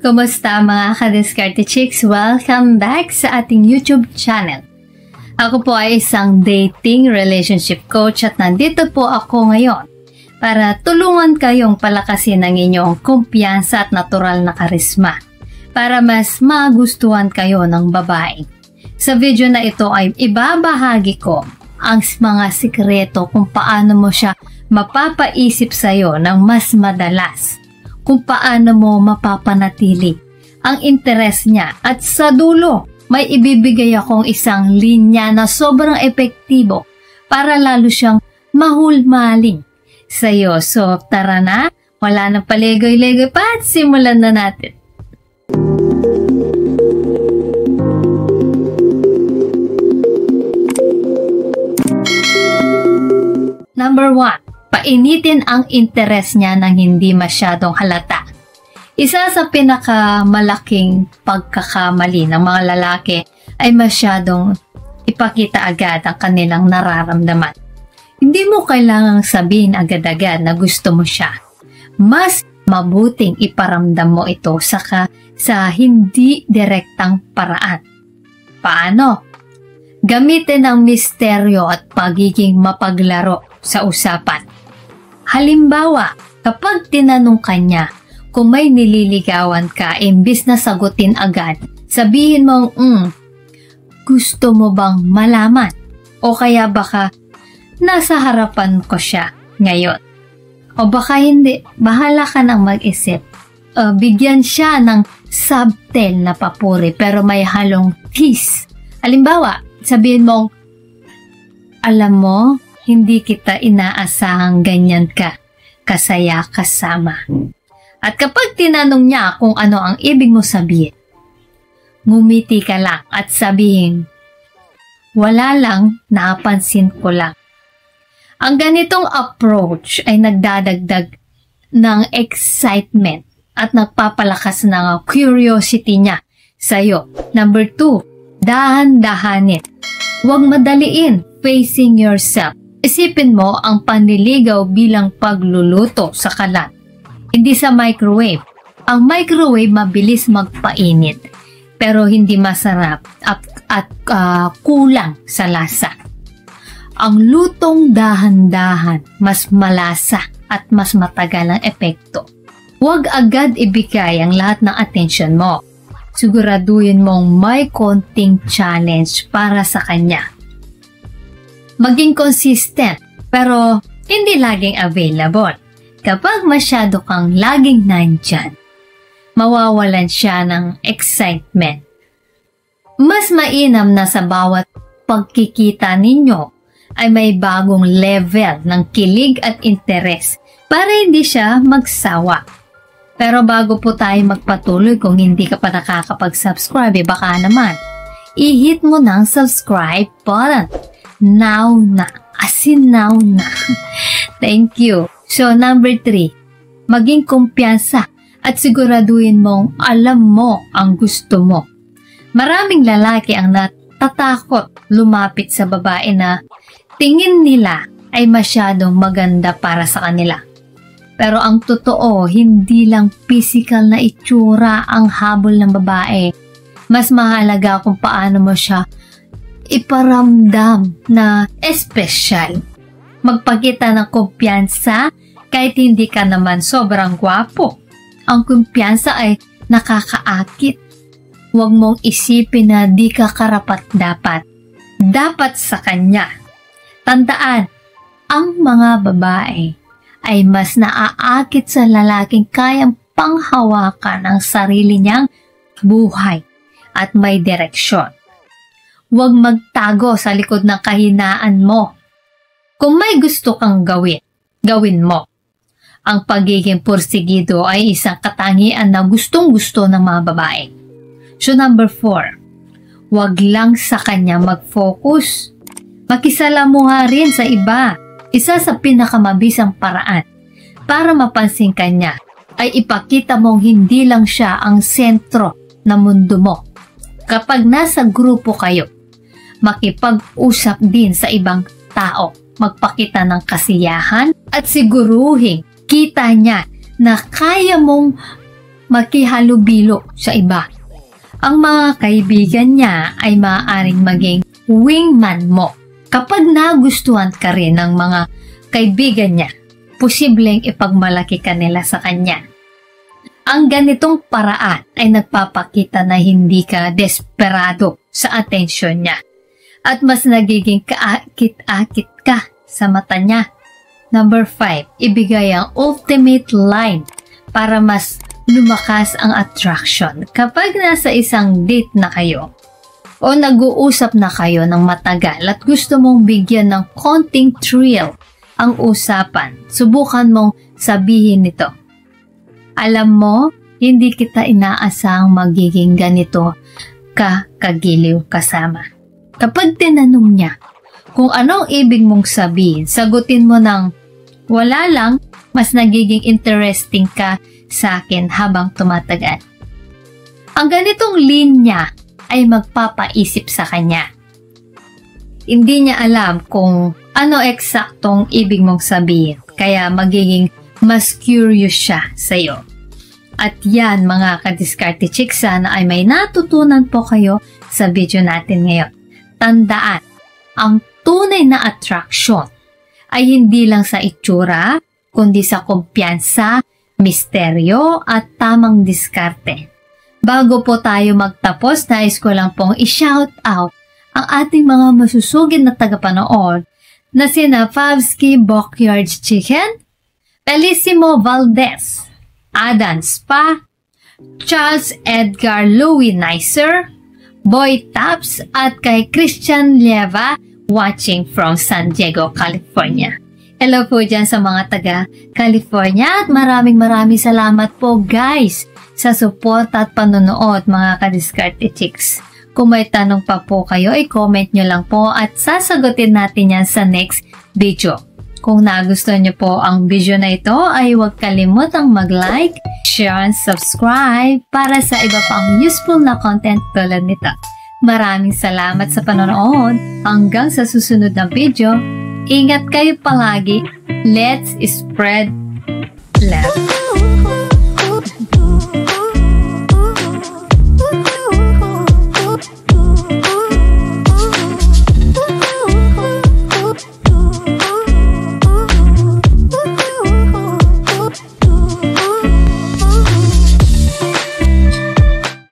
Kumusta mga ka-Diskarte Chicks? Welcome back sa ating YouTube channel. Ako po ay isang dating relationship coach at nandito po ako ngayon para tulungan kayong palakasin ang inyong kumpiyansa at natural na karisma para mas magustuhan kayo ng babae. Sa video na ito ay ibabahagi ko ang mga sikreto kung paano mo siya mapapaisip sa'yo ng mas madalas, kung paano mo mapapanatili ang interes niya, at sa dulo may ibibigay akong isang linya na sobrang epektibo para lalo siyang mahulmaling sa'yo. So tara na, wala nang paligoy-ligoy pa at simulan na natin. Number 1. Painitin ang interes niya nang hindi masyadong halata. Isa sa pinakamalaking pagkakamali ng mga lalaki ay masyadong ipakita agad ang kanilang nararamdaman. Hindi mo kailangang sabihin agad-agad na gusto mo siya. Mas mabuting iparamdam mo ito sa hindi direktang paraan. Paano? Gamitin ang misteryo at pagiging mapaglaro sa usapan. Halimbawa, kapag tinanong ka niya kung may nililigawan ka, imbis na sagutin agad, sabihin mong, gusto mo bang malaman? O kaya baka, nasa harapan ko siya ngayon. O baka hindi, bahala ka nang mag-isip. Bigyan siya ng subtle na papuri pero may halong tease. Halimbawa, sabihin mong, alam mo, hindi kita inaasahang ganyan ka, kasaya kasama. At kapag tinanong niya kung ano ang ibig mo sabihin, ngumiti ka lang at sabihin, wala lang, napansin ko lang. Ang ganitong approach ay nagdadagdag ng excitement at nagpapalakas ng curiosity niya sa'yo. Number 2, dahan-dahanin. Huwag madaliin, facing yourself. Isipin mo ang panliligaw bilang pagluluto sa kalan, hindi sa microwave. Ang microwave mabilis magpainit, pero hindi masarap at kulang sa lasa. Ang lutong dahan-dahan, mas malasa at mas matagal ang epekto. Huwag agad ibigay ang lahat ng atensyon mo. Siguraduhin mong may konting challenge para sa kanya. Maging consistent, pero hindi laging available. Kapag masyado kang laging nandyan, mawawalan siya ng excitement. Mas mainam na sa bawat pagkikita ninyo ay may bagong level ng kilig at interes para hindi siya magsawa. Pero bago po tayo magpatuloy, kung hindi ka pa nakakapag-subscribe, baka naman, i-hit mo ng subscribe button. Now na. As in now na. Thank you. So, number 3. Maging kumpiyansa at siguraduhin mong alam mo ang gusto mo. Maraming lalaki ang natatakot lumapit sa babae na tingin nila ay masyadong maganda para sa kanila. Pero ang totoo, hindi lang physical na itsura ang habol ng babae. Mas mahalaga kung paano mo siya iparamdam na espesyal. Magpakita ng kumpiyansa kahit hindi ka naman sobrang gwapo. Ang kumpiyansa ay nakakaakit. Huwag mong isipin na di ka karapat-dapat. Dapat sa kanya. Tandaan, ang mga babae ay mas naaakit sa lalaking kayang panghawakan ang sarili niyang buhay at may direksyon. Huwag magtago sa likod ng kahinaan mo. Kung may gusto kang gawin mo. Ang pagiging pursigido ay isang katangian na gustong-gusto ng mga babae. So number 4, huwag lang sa kanya mag-focus. Makisalamuha rin sa iba. Isa sa pinakamabisang paraan para mapansin ka niya ay ipakita mong hindi lang siya ang sentro ng mundo mo. Kapag nasa grupo kayo, makipag-usap din sa ibang tao, magpakita ng kasiyahan at siguruhin kita niya na kaya mong makihalubilo sa iba. Ang mga kaibigan niya ay maaaring maging wingman mo. Kapag nagustuhan ka rin ng mga kaibigan niya, posibleng ipagmalaki ka nila sa kanya. Ang ganitong paraan ay nagpapakita na hindi ka desperado sa atensyon niya at mas nagiging kaakit-akit ka sa mata niya. Number 5, ibigay ang ultimate line para mas lumakas ang attraction. Kapag nasa isang date na kayo o nag-uusap na kayo ng matagal at gusto mong bigyan ng konting thrill ang usapan, subukan mong sabihin nito. Alam mo, hindi kita inaasahang magiging ganito ka kagiliw kasama. Kapag tinanong niya kung anong ibig mong sabihin, sagutin mo ng wala lang, mas nagiging interesting ka sa akin habang tumatagal. Ang ganitong linya ay magpapaisip sa kanya. Hindi niya alam kung ano eksaktong ibig mong sabihin, kaya magiging mas curious siya sa iyo. At yan mga kadiskarte chicks, sana ay may natutunan po kayo sa video natin ngayon. Tandaan, ang tunay na attraction ay hindi lang sa itsura, kundi sa kumpiyansa, misteryo at tamang diskarte. Bago po tayo magtapos, nais ko lang pong i-shout out ang ating mga masusugid na tagapanood na sina Favsky Backyard Chicken, Bellissimo Valdez, Adan Spa, Charles Edgar Louis Nicer, Boy Taps at kay Christian Leva watching from San Diego, California. Hello po dyan sa mga taga California at maraming salamat po guys sa support at panonood mga kadiskarte chicks. Kung may tanong pa po kayo, i-comment nyo lang po at sasagutin natin yan sa next video. Kung nagustuhan nyo po ang video na ito, ay huwag kalimutang mag-like, share, and subscribe para sa iba pang useful na content tulad nito. Maraming salamat sa panonood. Hanggang sa susunod na video, ingat kayo palagi. Let's spread love.